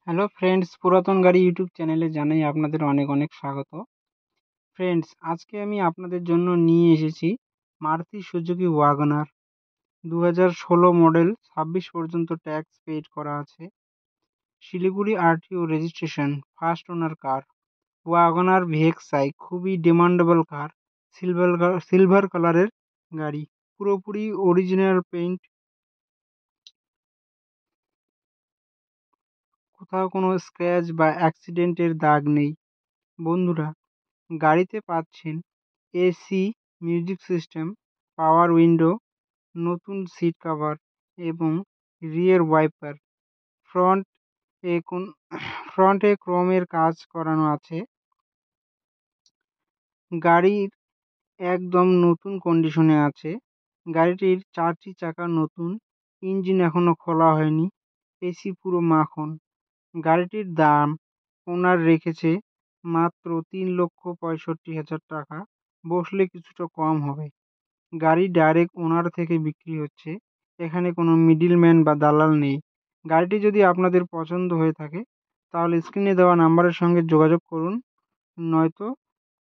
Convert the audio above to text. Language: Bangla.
হ্যালো ফ্রেন্ডস, পুরাতন গাড়ি ইউটিউব চ্যানেলে জানাই আপনাদের অনেক অনেক স্বাগত। ফ্রেন্ডস, আজকে আমি আপনাদের জন্য নিয়ে এসেছি মারুতি সুজুকি ওয়াগনার 2016 মডেল, 26 পর্যন্ত ট্যাক্স পেইড করা আছে। Siliguri RTO registration, first owner car. WagonR VXI খুবই ডিমান্ডেবল কার। সিলভার কালারের গাড়ি, পুরোপুরি অরিজিনাল পেইন্ট, কোথাও কোনো স্ক্র্যাচ বা অ্যাক্সিডেন্টের দাগ নেই। বন্ধুরা, গাড়িতে পাচ্ছেন এসি, মিউজিক সিস্টেম, পাওয়ার উইন্ডো, নতুন সিট কভার এবং রিয়ার ওয়াইপার। ফ্রন্ট এ কোন ফ্রন্টে ক্রোমের কাজ করানো আছে। গাড়ির একদম নতুন কন্ডিশনে আছে। গাড়িটির 4টি চাকা নতুন, ইঞ্জিন এখনো খোলা হয়নি, এসি পুরো মাখন। গাড়িটির দাম ওনার রেখেছে মাত্র 3,65,000 টাকা। বসলে কিছুটা কম হবে। গাড়ি ডাইরেক্ট ওনার থেকে বিক্রি হচ্ছে। এখানে কোনো মিডলম্যান বা দালাল নেই। গাড়িটি যদি আপনাদের পছন্দ হয়ে থাকে তাহলে স্ক্রিনে দেওয়া নাম্বারের সঙ্গে যোগাযোগ করুন, নয়তো